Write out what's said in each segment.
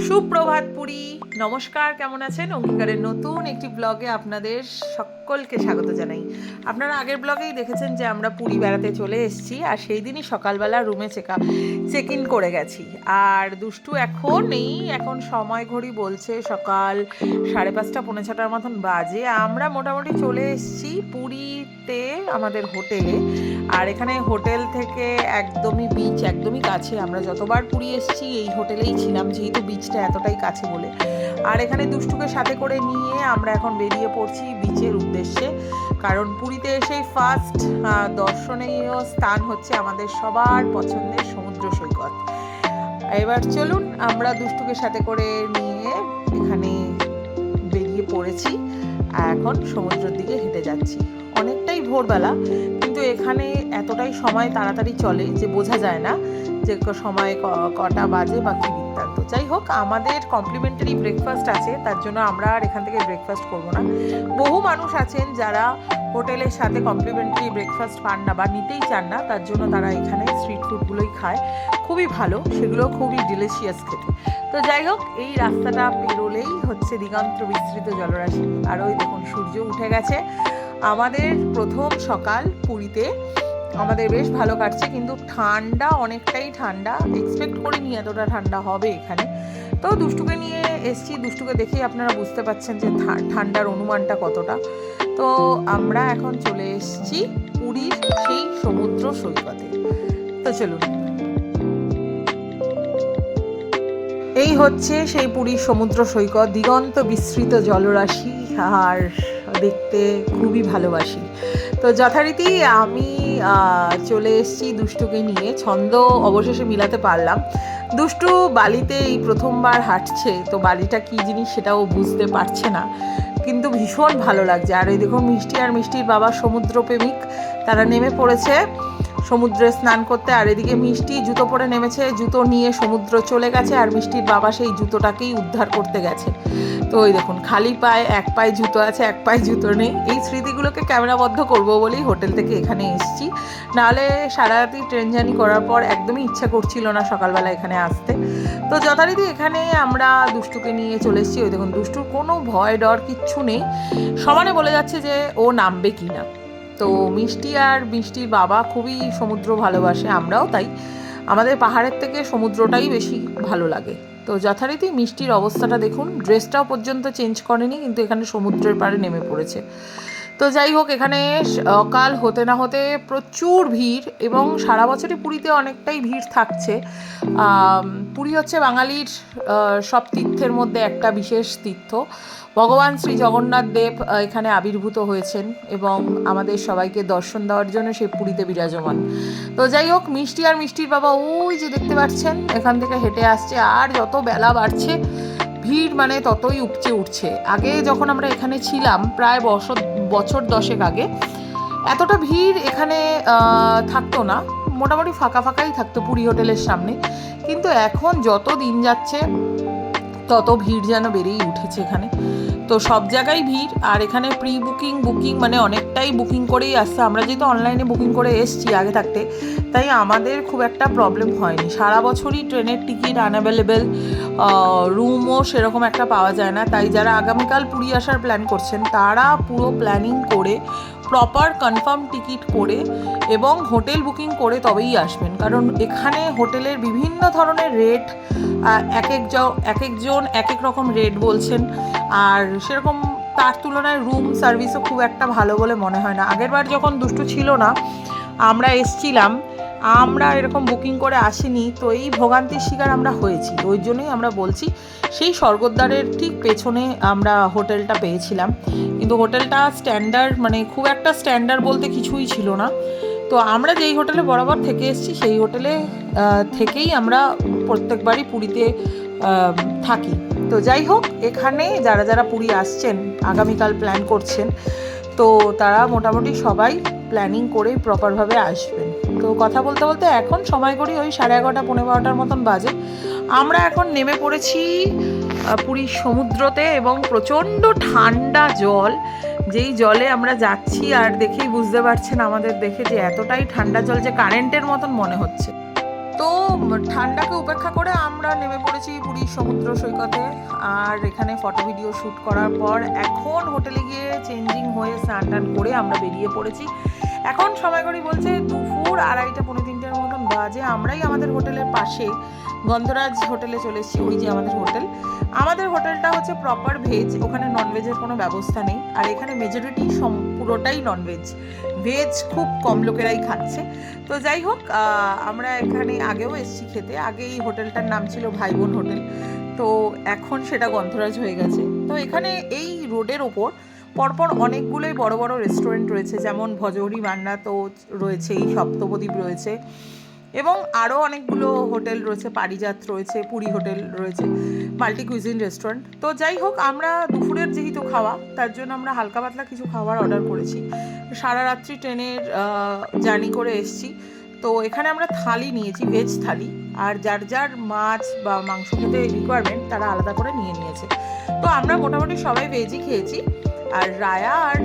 সুপ্রভাত পুরী। নমস্কার, কেমন আছেন? অঙ্গীকারের নতুন একটি ব্লগে আপনাদের সকলকে স্বাগত জানাই। আপনারা আগের ব্লগেই দেখেছেন যে আমরা পুরী বেড়াতে চলে এসেছি, আর সেই দিনই সকালবেলা রুমে চেক ইন করে গেছি। আর দুষ্টু এখন সময় ঘড়ি বলছে সকাল 5:30 পৌনে 6টার মতন বাজে। আমরা মোটামুটি চলে এসেছি পুরীতে আমাদের হোটেলে। আর এখানে হোটেল থেকে একদমই বিচ একদমই কাছে। আমরা যতবার পুরী এসেছি এই হোটেলেই ছিলাম, যেহেতু বিচটা এতটাই কাছে বলে। আর এখানে দুষ্টুকে সাথে করে নিয়ে আমরা এখন বেরিয়ে পড়ছি বিচের উদ্দেশ্যে, কারণ পুরীতে এসেই ফার্স্ট দর্শনীয় স্থান হচ্ছে আমাদের সবার পছন্দের সমুদ্র সৈকত। এবার চলুন, আমরা দুষ্টুকে সাথে করে নিয়ে এখানে বেরিয়ে পড়েছি। এখন সমুদ্রের দিকে হেঁটে যাচ্ছি। অনেকটাই ভোরবেলা, কিন্তু এখানে এতটাই সময় তাড়াতাড়ি চলে যে বোঝা যায় না যে সময় কটা বাজে বা কী বৃত্তান্ত। যাই হোক, আমাদের কমপ্লিমেন্টারি ব্রেকফাস্ট আছে, তার জন্য আমরা আর এখান থেকে ব্রেকফাস্ট করবো না। বহু মানুষ আছেন যারা হোটেলের সাথে কমপ্লিমেন্টারি ব্রেকফাস্ট পান না বা নিতেই চান না, তার জন্য তারা এখানে স্ট্রিট ফুডগুলোই খায়। খুবই ভালো, সেগুলো খুবই ডিলিশিয়াস খেতে। তো যাই হোক, এই রাস্তাটা পেরোলেই হচ্ছে দিগন্ত বিস্তৃত জলরাশি। আর ওই দেখুন, সূর্য উঠে গেছে। আমাদের প্রথম সকাল পুরীতে আমাদের বেশ ভালো কাটছে, কিন্তু ঠান্ডা, অনেকটাই ঠান্ডা। এক্সপেক্ট করিনি এতটা ঠান্ডা হবে এখানে। তো দুষ্টুকে নিয়ে এসছি, দুষ্টুকে দেখেই আপনারা বুঝতে পারছেন যে ঠান্ডার অনুমানটা কতটা। তো আমরা এখন চলে এসছি পুরীর সেই সমুদ্র সৈকতে। তো চলুন, এই হচ্ছে সেই পুরীর সমুদ্র সৈকত, দিগন্ত বিস্তৃত জলরাশি, আর দেখতে খুবই ভালোবাসি। তো যথারীতি আমি চলে এসেছি দুষ্টুকে নিয়ে। ছন্দ অবশেষে মিলাতে পারলাম। দুষ্টু বালিতে এই প্রথমবার হাঁটছে, তো বালিটা কী জিনিস সেটাও বুঝতে পারছে না, কিন্তু ভীষণ ভালো লাগছে। আর এই দেখুন, মিষ্টি আর মিষ্টির বাবা সমুদ্রপ্রেমিক, তারা নেমে পড়েছে সমুদ্রে স্নান করতে। আর এদিকে মিষ্টি জুতো পরে নেমেছে, জুতো নিয়ে সমুদ্র চলে গেছে, আর মিষ্টির বাবা সেই জুতোটাকেই উদ্ধার করতে গেছে। তো ওই দেখুন, খালি পায়ে, এক পায়ে জুতো আছে, এক পায়ে জুতো নেই। এই স্মৃতিগুলোকে ক্যামেরাবদ্ধ করবো বলেই হোটেল থেকে এখানে এসেছি। নাহলে সারা রাতি ট্রেন জার্নি করার পর একদমই ইচ্ছা করছিল না সকালবেলা এখানে আসতে। তো যথারীতি এখানে আমরা দুষ্টুকে নিয়ে চলে এসেছি। ওই দেখুন, দুষ্টুর কোনো ভয় ডর কিচ্ছু নেই, সমানে বলে যাচ্ছে যে ও নামবে কি না। তো মিষ্টি আর মিষ্টির বাবা খুবই সমুদ্র ভালোবাসে, আমরাও তাই। আমাদের পাহাড়ের থেকে সমুদ্রটাই বেশি ভালো লাগে। তো যথারীতি মিষ্টির অবস্থাটা দেখুন, ড্রেসটাও পর্যন্ত চেঞ্জ করেনি, কিন্তু এখানে সমুদ্রের পাড়ে নেমে পড়েছে। তো যাই হোক, এখানে সকাল হতে না হতে প্রচুর ভিড়, এবং সারা বছরই পুরীতে অনেকটাই ভিড় থাকছে। পুরী হচ্ছে বাঙালির সব তীর্থের মধ্যে একটা বিশেষ তীর্থ। ভগবান শ্রী জগন্নাথ দেব এখানে আবির্ভূত হয়েছেন, এবং আমাদের সবাইকে দর্শন দেওয়ার জন্য সে পুরীতে বিরাজমান। তো যাই হোক, মিষ্টি আর মিষ্টির বাবা ওই যে দেখতে পাচ্ছেন এখান থেকে হেঁটে আসছে। আর যত বেলা বাড়ছে ভিড় মানে ততই উপচে উঠছে। আগে যখন আমরা এখানে ছিলাম, প্রায় বছর 10 আগে, এতটা ভিড় এখানে থাকতো না, মোটামুটি ফাঁকা ফাঁকাই থাকতো পুরী হোটেলের সামনে। কিন্তু এখন যত দিন যাচ্ছে তত ভিড় যেন বেড়েই উঠেছে এখানে। তো সব জায়গায় ভিড়, আর এখানে প্রি বুকিং মানে অনেকটাই বুকিং করেই আসছে। আমরা যেহেতু অনলাইনে বুকিং করে এসছি আগে থাকতে, তাই আমাদের খুব একটা প্রবলেম হয়নি। সারা বছরই ট্রেনের টিকিট আনঅ্যাভেলেবেল, রুমও সেরকম একটা পাওয়া যায় না। তাই যারা আগামীকাল পুরী আসার প্ল্যান করছেন, তারা পুরো প্ল্যানিং করে, প্রপার কনফার্ম টিকিট করে এবং হোটেল বুকিং করে তবেই আসবেন, কারণ এখানে হোটেলের বিভিন্ন ধরনের রেট, এক একজন এক এক রকম রেট বলছেন। আর সেরকম তার তুলনায় রুম সার্ভিসও খুব একটা ভালো বলে মনে হয় না। আগেরবার যখন দুষ্টু ছিল না, আমরা এসছিলাম, আমরা এরকম বুকিং করে আসিনি, তো এই ভোগান্তির শিকার আমরা হয়েছি। ওই জন্যই আমরা বলছি, সেই স্বর্গদ্বারের ঠিক পেছনে আমরা হোটেলটা পেয়েছিলাম, কিন্তু হোটেলটা স্ট্যান্ডার্ড, মানে খুব একটা স্ট্যান্ডার্ড বলতে কিছুই ছিল না। তো আমরা যেই হোটেলে বরাবর থেকে এসেছি, সেই হোটেলে থেকেই আমরা প্রত্যেকবারই পুরীতে থাকি। তো যাই হোক, এখানে যারা যারা পুরী আসছেন, আগামীকাল প্ল্যান করছেন, তো তারা মোটামুটি সবাই প্ল্যানিং করে প্রপারভাবে আসবেন। তো কথা বলতে বলতে এখন সময় করি ওই 11:30 পৌনে 12টার মতন বাজে। আমরা এখন নেমে পড়েছি পুরীর সমুদ্রতে, এবং প্রচণ্ড ঠান্ডা জল, যেই জলে আমরা যাচ্ছি। আর দেখেই বুঝতে পারছেন আমাদের দেখে যে এতটাই ঠান্ডা জল যে কারেন্টের মতন মনে হচ্ছে। তো ঠান্ডাকে উপেক্ষা করে আমরা নেমে পড়েছি পুরীর সমুদ্র সৈকতে। আর এখানে ফটো ভিডিও শ্যুট করার পর এখন হোটেলে গিয়ে চেঞ্জিং হয়ে স্নান টান করে আমরা বেরিয়ে পড়েছি। এখন সময় করি বলছে দুপুর 2:30 পৌনে 3টের মতন বাজে। আমরাই আমাদের হোটেলের পাশে গন্ধরাজ হোটেলে চলে এসেছি। ওই যে আমাদের হোটেল। আমাদের হোটেলটা হচ্ছে প্রপার ভেজ, ওখানে ননভেজের কোনো ব্যবস্থা নেই। আর এখানে মেজরিটি পুরোটাই ননভেজ, ভেজ খুব কম লোকেরাই খাচ্ছে। তো যাই হোক, আমরা এখানে আগেও এসেছি খেতে। আগে এই হোটেলটার নাম ছিল ভাই বোন হোটেল, তো এখন সেটা গন্ধরাজ হয়ে গেছে। তো এখানে এই রোডের ওপর পরপর অনেকগুলোই বড় বড় রেস্টুরেন্ট রয়েছে, যেমন ভজহরি মান্না তো রয়েছেই, সপ্তপ্রদীপ রয়েছে এবং আরও অনেকগুলো হোটেল রয়েছে, পারিজাত রয়েছে, পুরী হোটেল রয়েছে, মাল্টি কুইজিন রেস্টুরেন্ট। তো যাই হোক, আমরা দুপুরের যেহেতু খাওয়া, তার জন্য আমরা হালকা পাতলা কিছু খাবার অর্ডার করেছি। সারা রাত্রি ট্রেনের জার্নি করে এসেছি। তো এখানে আমরা থালি নিয়েছি, ভেজ থালি, আর যার যার মাছ বা মাংস খেতে রিকোয়ারমেন্ট তারা আলাদা করে নিয়ে নিয়েছে। তো আমরা মোটামুটি সবাই ভেজই খেয়েছি, আর রায়া আর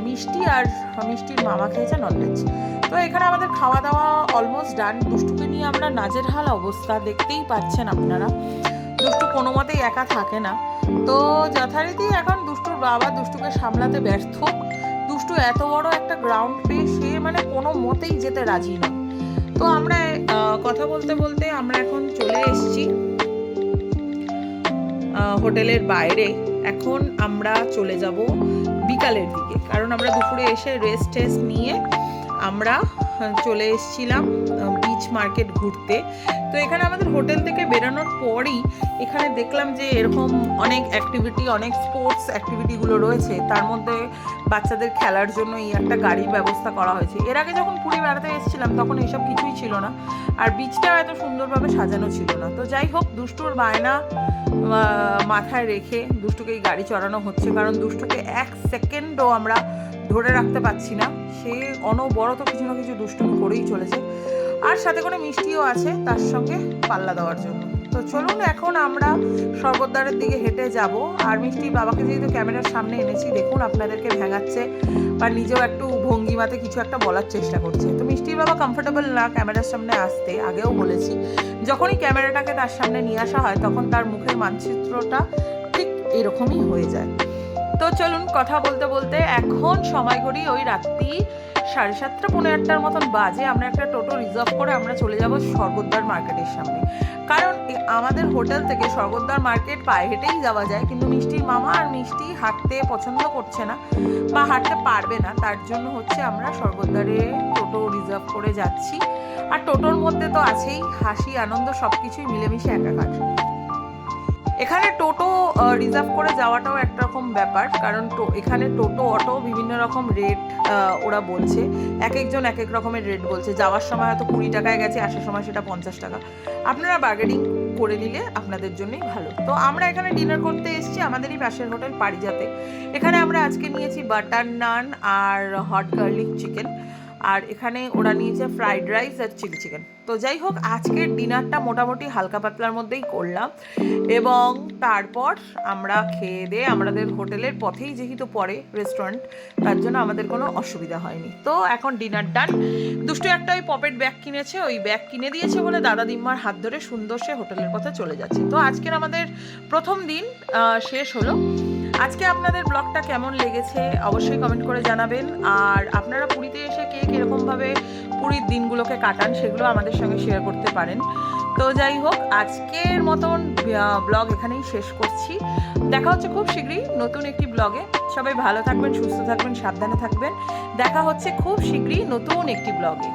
মিষ্টি আর মিষ্টির মামা খেয়েছে ননভেজ। তো এখানে আমাদের খাওয়া দাওয়া অলমোস্ট ডান। দুষ্টুকে নিয়ে আমরা নাজেরহাল অবস্থা, দেখতেই পাচ্ছেন আপনারা। দুষ্টু কোনো মতেই একা থাকে না। তো যথারীতি এখন দুষ্টুর বাবা দুষ্টুকে সামলাতে ব্যর্থ। দুষ্টু এত বড় একটা গ্রাউন্ড পেয়ে সে মানে কোনো মতেই যেতে রাজি নয়। তো আমরা কথা বলতে বলতে আমরা এখন চলে এসেছি হোটেলের বাইরে। এখন আমরা চলে যাব বিকালের দিকে, কারণ আমরা দুপুরে এসে রেস্ট টেস্ট নিয়ে আমরা চলে এসেছিলাম বিচ মার্কেট ঘুরতে। তো এখানে আমাদের হোটেল থেকে বেরোনোর পরই এখানে দেখলাম যে এরকম অনেক অ্যাক্টিভিটি, অনেক স্পোর্টস অ্যাক্টিভিটিগুলো রয়েছে। তার মধ্যে বাচ্চাদের খেলার জন্য এই একটা গাড়ির ব্যবস্থা করা হয়েছে। এর আগে যখন পুরী বেড়াতে এসেছিলাম তখন এইসব কিছুই ছিল না, আর বিচটাও এত সুন্দরভাবে সাজানো ছিল না। তো যাই হোক, দুষ্টুর বায়না মাথায় রেখে দুষ্টুকে এই গাড়ি চড়ানো হচ্ছে, কারণ দুষ্টুকে এক সেকেন্ডও আমরা ধরে রাখতে পারছি না। সে অনবরত কিছু না কিছু দুষ্টুমি করেই চলেছে, আর সাথে করে মিষ্টিও আছে তার সঙ্গে পাল্লা দেওয়ার জন্য। তো চলুন এখন আমরা স্বর্গদ্বারের দিকে হেঁটে যাব। আর মিষ্টির বাবাকে যেহেতু ক্যামেরার সামনে এনেছি, দেখুন আপনাদেরকে ভেঙাচ্ছে বা নিজেও একটু ভঙ্গিমাতে কিছু একটা বলার চেষ্টা করছে। তো মিষ্টির বাবা কমফোর্টেবল না ক্যামেরার সামনে আসতে, আগেও বলেছি। যখনই ক্যামেরাটাকে তার সামনে নিয়ে আসা হয় তখন তার মুখের মানচিত্রটা ঠিক এরকমই হয়ে যায়। তো চলুন কথা বলতে বলতে এখন সময় করি ওই রাত্রি 7:30 পৌনে 8টার মতন বাজে। আমরা একটা টোটো রিজার্ভ করে আমরা চলে যাব স্বর্গদ্বার মার্কেটের সামনে, কারণ আমাদের হোটেল থেকে স্বর্গদ্বার মার্কেট পায়ে হেঁটেই যাওয়া যায়। কিন্তু মিষ্টির মামা আর মিষ্টি হাঁটতে পছন্দ করছে না বা হাঁটতে পারবে না, তার জন্য হচ্ছে আমরা স্বর্গদ্বারে টোটো রিজার্ভ করে যাচ্ছি। আর টোটোর মধ্যে তো আছেই হাসি আনন্দ, সব কিছুই মিলেমিশে একাকার। এখানে টোটো রিজার্ভ করে যাওয়াটাও একরকম ব্যাপার, কারণ এখানে টোটো অটো বিভিন্ন রকম রেট ওরা বলছে, এক একজন এক এক রকমের রেট বলছে। যাওয়ার সময় হয়তো 20 টাকায় গেছে, আসার সময় সেটা 50 টাকা। আপনারা বার্গেনিং করে নিলে আপনাদের জন্যই ভালো। তো আমরা এখানে ডিনার করতে এসেছি আমাদেরই পাশের হোটেল পারিজাতে। এখানে আমরা আজকে নিয়েছি বাটার নান আর হট গার্লিক চিকেন, আর এখানে ওরা নিয়েছে ফ্রাইড রাইস আর চিলি চিকেন। তো যাই হোক, আজকের ডিনারটা মোটামুটি হালকা পাতলার মধ্যেই করলাম, এবং তারপর আমরা খেয়ে দিয়ে আমাদের হোটেলের পথেই যেহেতু পড়ে রেস্টুরেন্ট, তার জন্য আমাদের কোনো অসুবিধা হয়নি। তো এখন ডিনার ডান। দুষ্টু একটা ওই পকেট ব্যাগ কিনেছে, ওই ব্যাগ কিনে দিয়েছে বলে দাদা দিম্মার হাত ধরে সুন্দর সে হোটেলের পথে চলে যাচ্ছে। তো আজকের আমাদের প্রথম দিন শেষ হলো। আজকে আপনাদের ব্লগটা কেমন লেগেছে অবশ্যই কমেন্ট করে জানাবেন। আর আপনারা পুরীতে এসে কে কীরকমভাবে পুরীর দিনগুলোকে কাটান সেগুলো আমাদের সঙ্গে শেয়ার করতে পারেন। তো যাই হোক, আজকের মতন ব্লগ এখানেই শেষ করছি। দেখা হচ্ছে খুব শীঘ্রই নতুন একটি ব্লগে। সবাই ভালো থাকবেন, সুস্থ থাকবেন, সাবধানে থাকবেন। দেখা হচ্ছে খুব শীঘ্রই নতুন একটি ব্লগে।